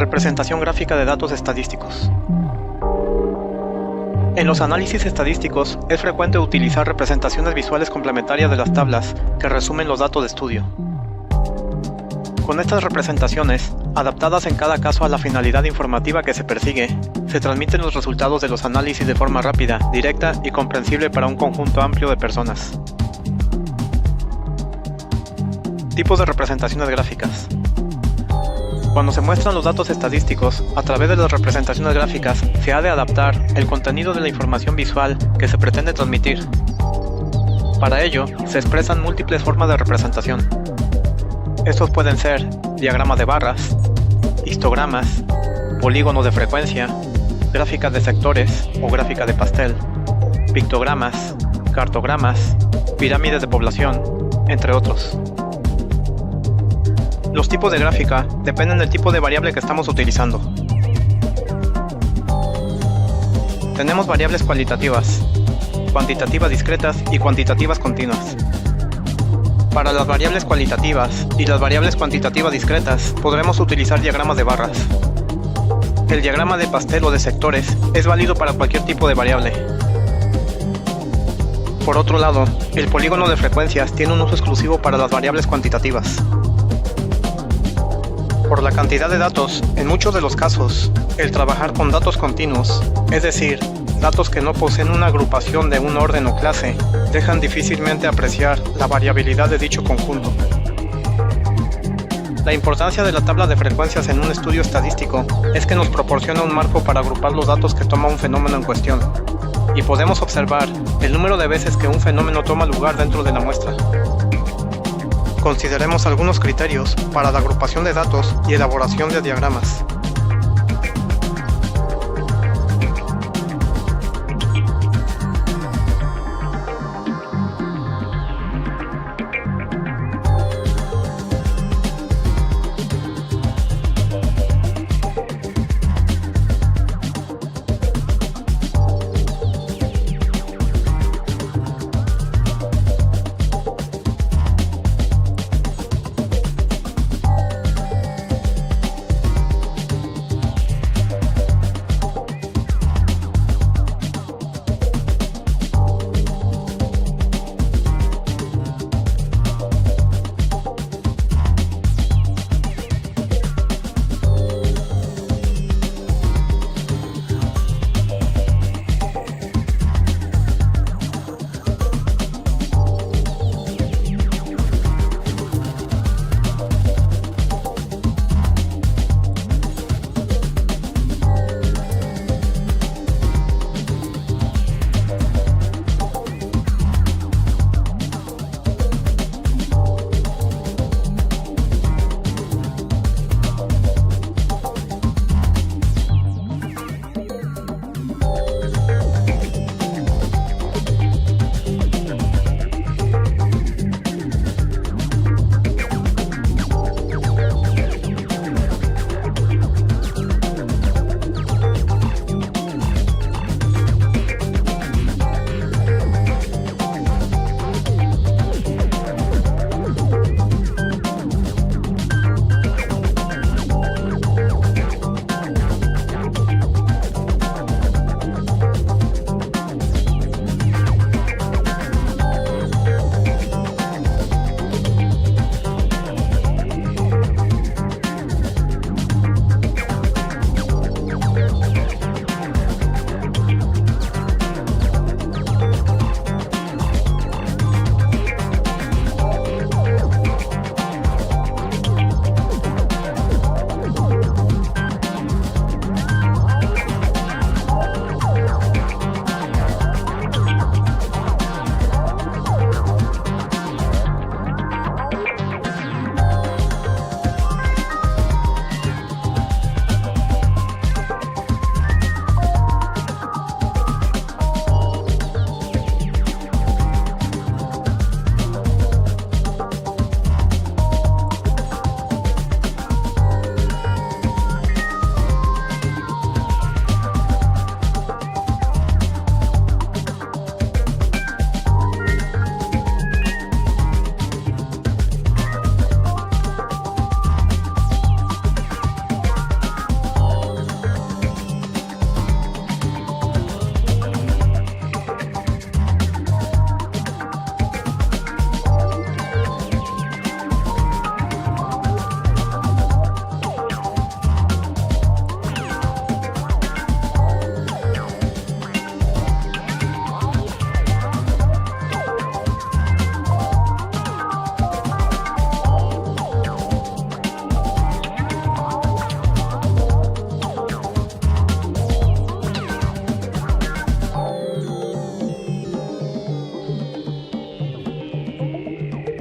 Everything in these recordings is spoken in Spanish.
Representación gráfica de datos estadísticos. En los análisis estadísticos es frecuente utilizar representaciones visuales complementarias de las tablas que resumen los datos de estudio. Con estas representaciones, adaptadas en cada caso a la finalidad informativa que se persigue, se transmiten los resultados de los análisis de forma rápida, directa y comprensible para un conjunto amplio de personas. Tipos de representaciones gráficas. Cuando se muestran los datos estadísticos, a través de las representaciones gráficas, se ha de adaptar el contenido de la información visual que se pretende transmitir. Para ello, se expresan múltiples formas de representación. Estos pueden ser diagramas de barras, histogramas, polígonos de frecuencia, gráficas de sectores o gráfica de pastel, pictogramas, cartogramas, pirámides de población, entre otros. Los tipos de gráfica dependen del tipo de variable que estamos utilizando. Tenemos variables cualitativas, cuantitativas discretas y cuantitativas continuas. Para las variables cualitativas y las variables cuantitativas discretas podremos utilizar diagramas de barras. El diagrama de pastel o de sectores es válido para cualquier tipo de variable. Por otro lado, el polígono de frecuencias tiene un uso exclusivo para las variables cuantitativas. Por la cantidad de datos, en muchos de los casos, el trabajar con datos continuos, es decir, datos que no poseen una agrupación de un orden o clase, dejan difícilmente apreciar la variabilidad de dicho conjunto. La importancia de la tabla de frecuencias en un estudio estadístico es que nos proporciona un marco para agrupar los datos que toma un fenómeno en cuestión, y podemos observar el número de veces que un fenómeno toma lugar dentro de la muestra. Consideremos algunos criterios para la agrupación de datos y elaboración de diagramas.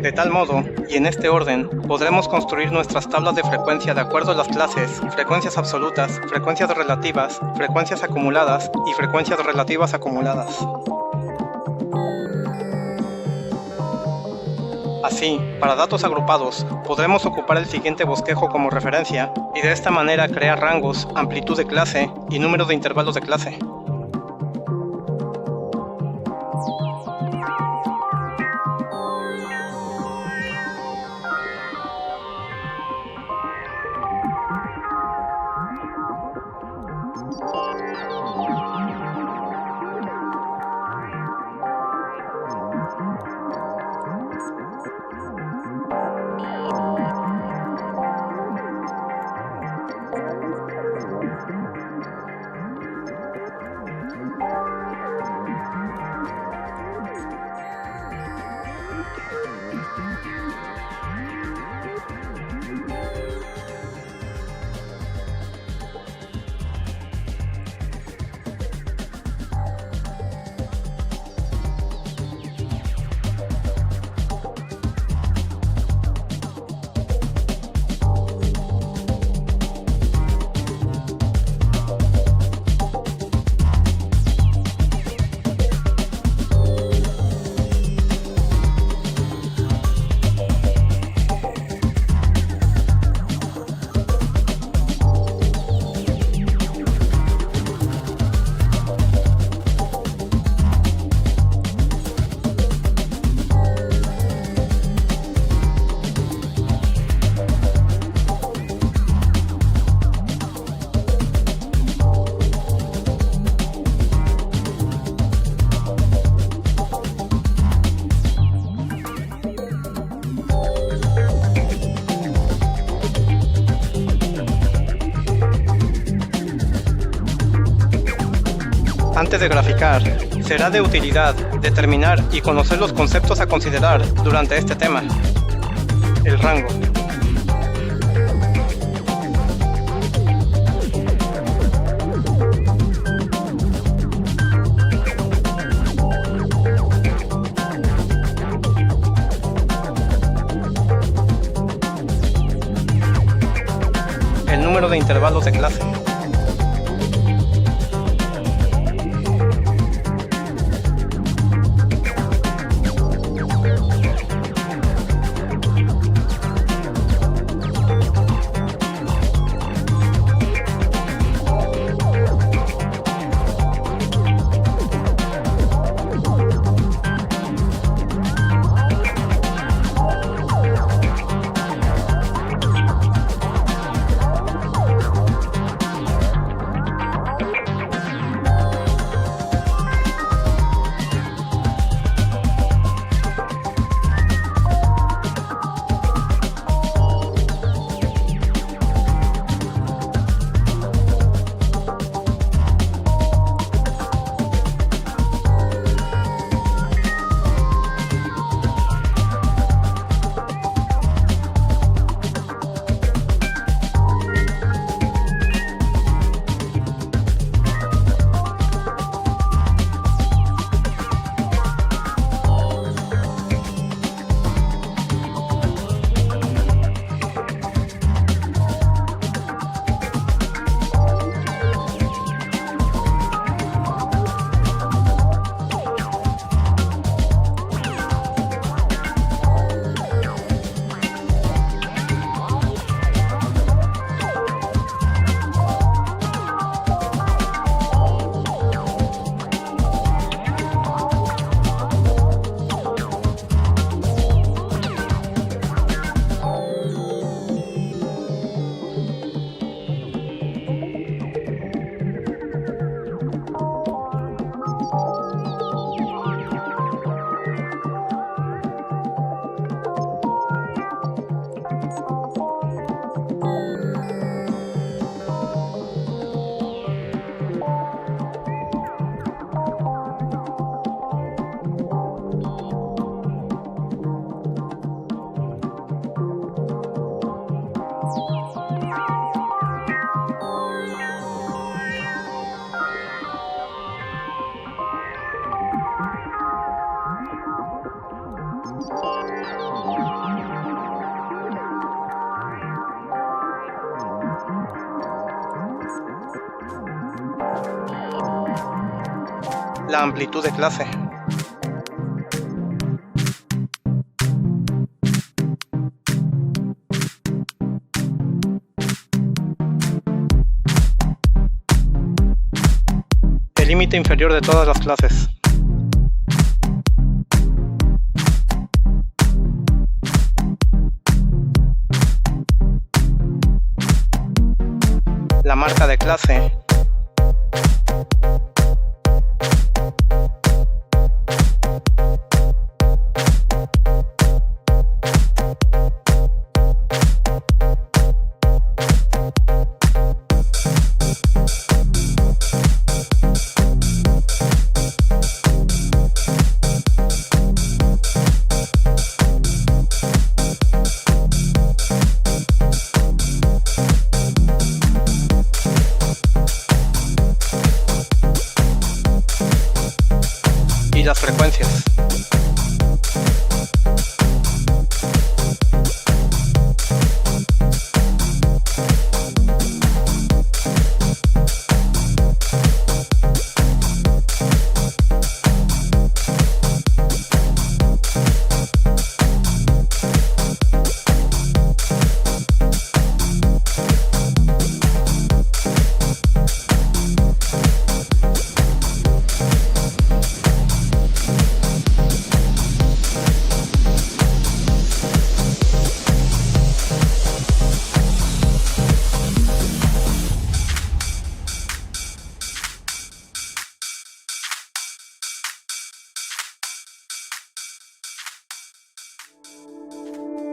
De tal modo, y en este orden, podremos construir nuestras tablas de frecuencia de acuerdo a las clases, frecuencias absolutas, frecuencias relativas, frecuencias acumuladas y frecuencias relativas acumuladas. Así, para datos agrupados, podremos ocupar el siguiente bosquejo como referencia y de esta manera crear rangos, amplitud de clase y número de intervalos de clase. Antes de graficar, será de utilidad determinar y conocer los conceptos a considerar durante este tema. El rango. El número de intervalos de clase. La amplitud de clase. El límite inferior de todas las clases. La marca de clase. Y las frecuencias.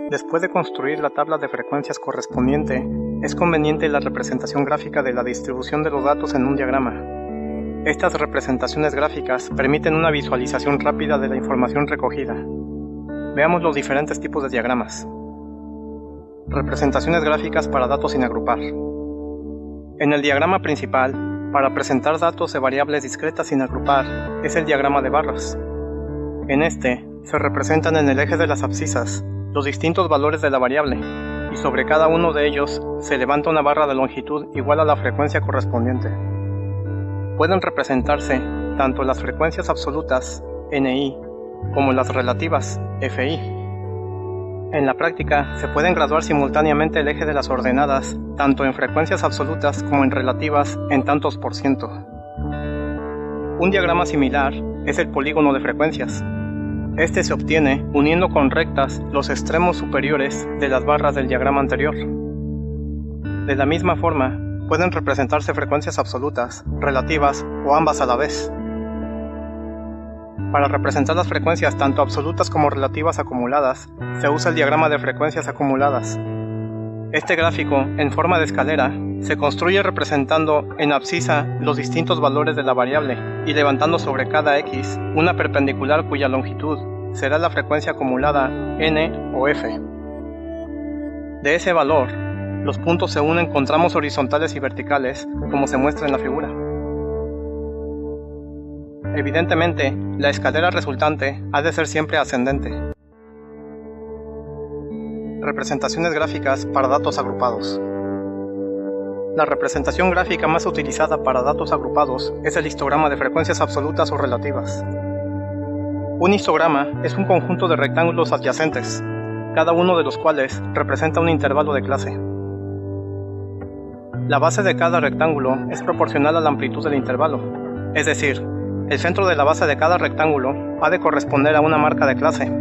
Después de construir la tabla de frecuencias correspondiente, es conveniente la representación gráfica de la distribución de los datos en un diagrama. Estas representaciones gráficas permiten una visualización rápida de la información recogida. Veamos los diferentes tipos de diagramas. Representaciones gráficas para datos sin agrupar. En el diagrama principal, para presentar datos de variables discretas sin agrupar, es el diagrama de barras. En este, se representan en el eje de las abscisas los distintos valores de la variable, y sobre cada uno de ellos se levanta una barra de longitud igual a la frecuencia correspondiente. Pueden representarse tanto las frecuencias absolutas, NI, como las relativas, FI. En la práctica, se pueden graduar simultáneamente el eje de las ordenadas, tanto en frecuencias absolutas como en relativas en tantos por ciento. Un diagrama similar es el polígono de frecuencias. Este se obtiene uniendo con rectas los extremos superiores de las barras del diagrama anterior. De la misma forma, pueden representarse frecuencias absolutas, relativas o ambas a la vez. Para representar las frecuencias tanto absolutas como relativas acumuladas, se usa el diagrama de frecuencias acumuladas. Este gráfico, en forma de escalera, se construye representando en abscisa los distintos valores de la variable y levantando sobre cada X una perpendicular cuya longitud será la frecuencia acumulada N o F. De ese valor, los puntos se unen con tramos horizontales y verticales, como se muestra en la figura. Evidentemente, la escalera resultante ha de ser siempre ascendente. Representaciones gráficas para datos agrupados. La representación gráfica más utilizada para datos agrupados es el histograma de frecuencias absolutas o relativas. Un histograma es un conjunto de rectángulos adyacentes, cada uno de los cuales representa un intervalo de clase. La base de cada rectángulo es proporcional a la amplitud del intervalo, es decir, el centro de la base de cada rectángulo ha de corresponder a una marca de clase.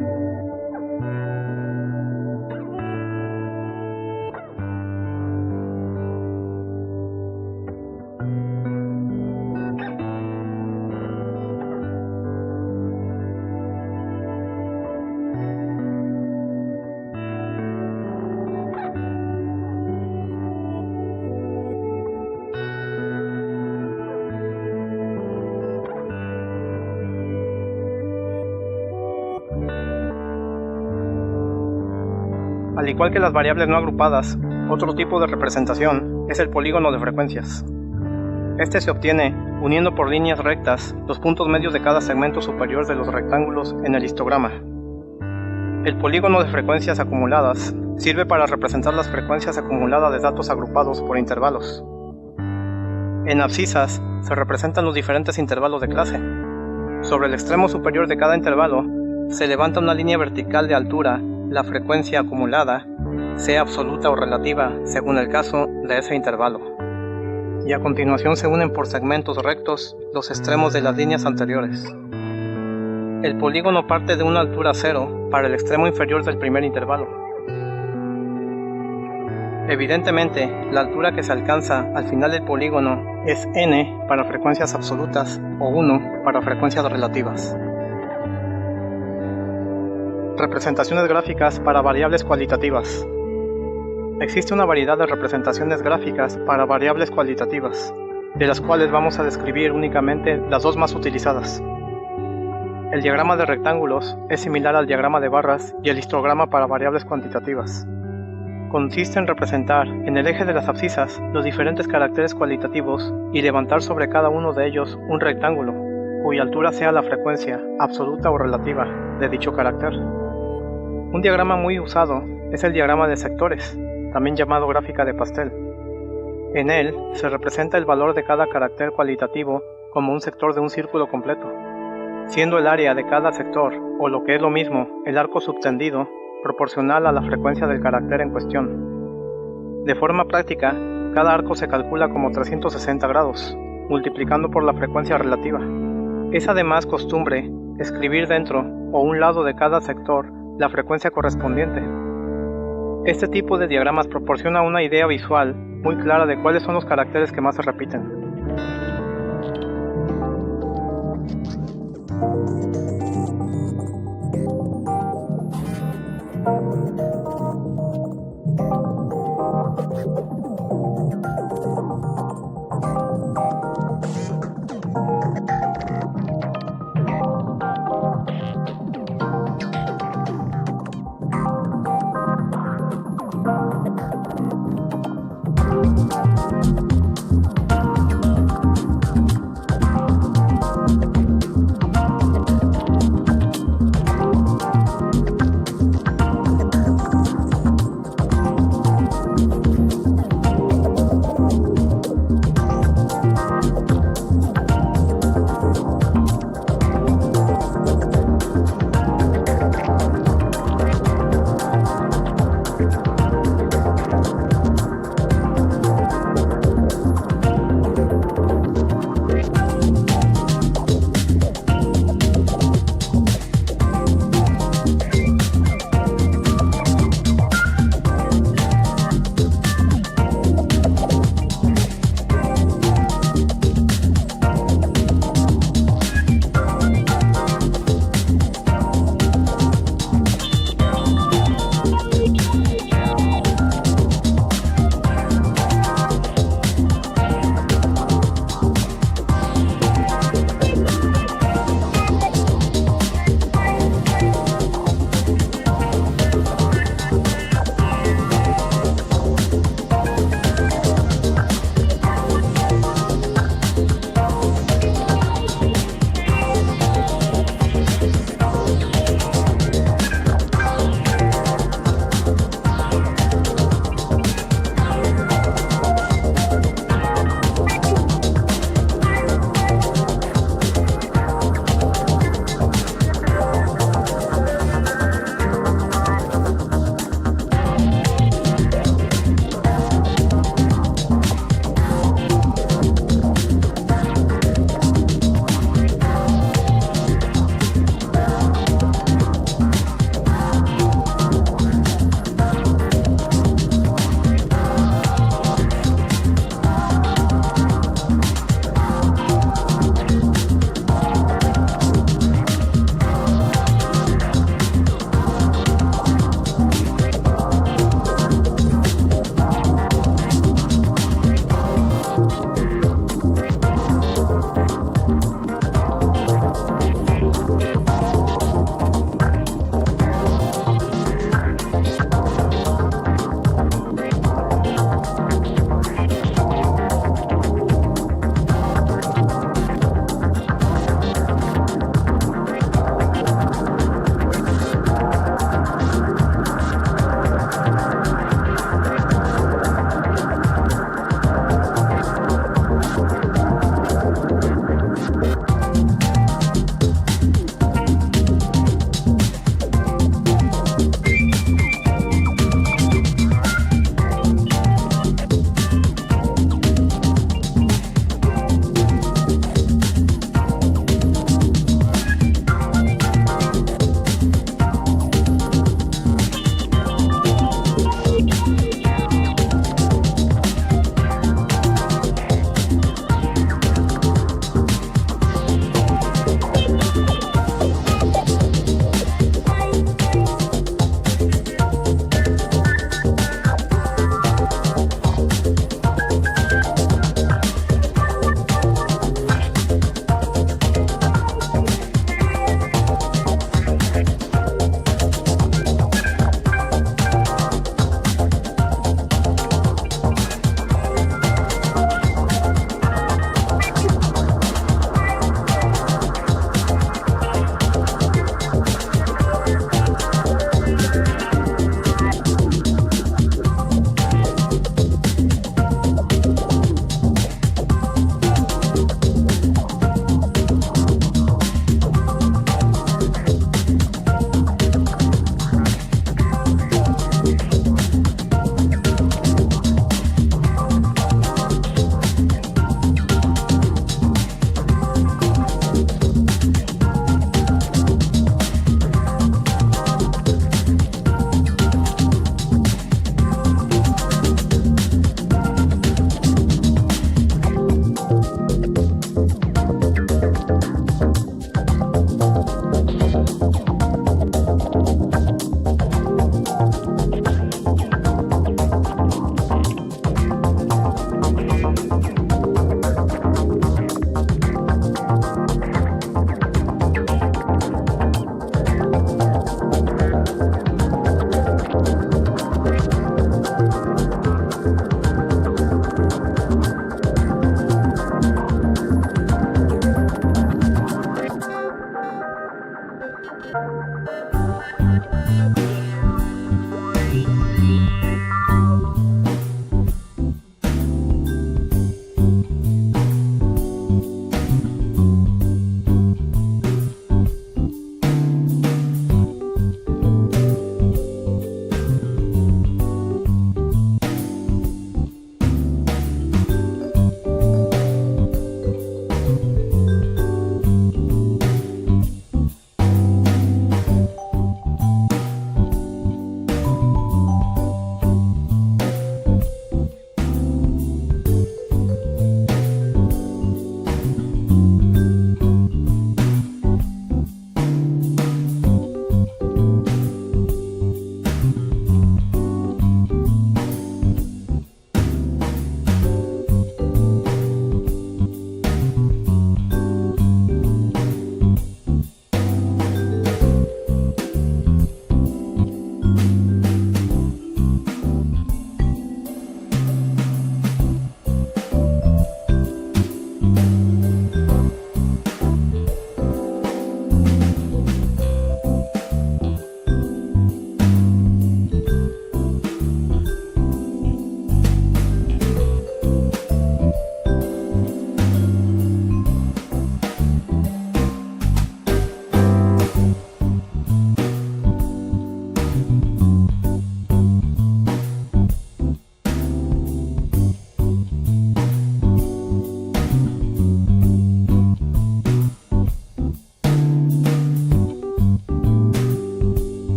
Al igual que las variables no agrupadas, otro tipo de representación es el polígono de frecuencias. Este se obtiene uniendo por líneas rectas los puntos medios de cada segmento superior de los rectángulos en el histograma. El polígono de frecuencias acumuladas sirve para representar las frecuencias acumuladas de datos agrupados por intervalos. En abscisas se representan los diferentes intervalos de clase. Sobre el extremo superior de cada intervalo se levanta una línea vertical de altura, la frecuencia acumulada, sea absoluta o relativa según el caso de ese intervalo. Y a continuación se unen por segmentos rectos los extremos de las líneas anteriores. El polígono parte de una altura 0 para el extremo inferior del primer intervalo. Evidentemente, la altura que se alcanza al final del polígono es n para frecuencias absolutas o 1 para frecuencias relativas. Representaciones gráficas para variables cualitativas. Existe una variedad de representaciones gráficas para variables cualitativas, de las cuales vamos a describir únicamente las dos más utilizadas. El diagrama de rectángulos es similar al diagrama de barras y el histograma para variables cuantitativas. Consiste en representar en el eje de las abscisas los diferentes caracteres cualitativos y levantar sobre cada uno de ellos un rectángulo, cuya altura sea la frecuencia, absoluta o relativa, de dicho carácter. Un diagrama muy usado es el diagrama de sectores, también llamado gráfica de pastel. En él se representa el valor de cada carácter cualitativo como un sector de un círculo completo, siendo el área de cada sector, o lo que es lo mismo, el arco subtendido, proporcional a la frecuencia del carácter en cuestión. De forma práctica, cada arco se calcula como 360 grados, multiplicando por la frecuencia relativa. Es además costumbre escribir dentro o un lado de cada sector la frecuencia correspondiente. Este tipo de diagramas proporciona una idea visual muy clara de cuáles son los caracteres que más se repiten.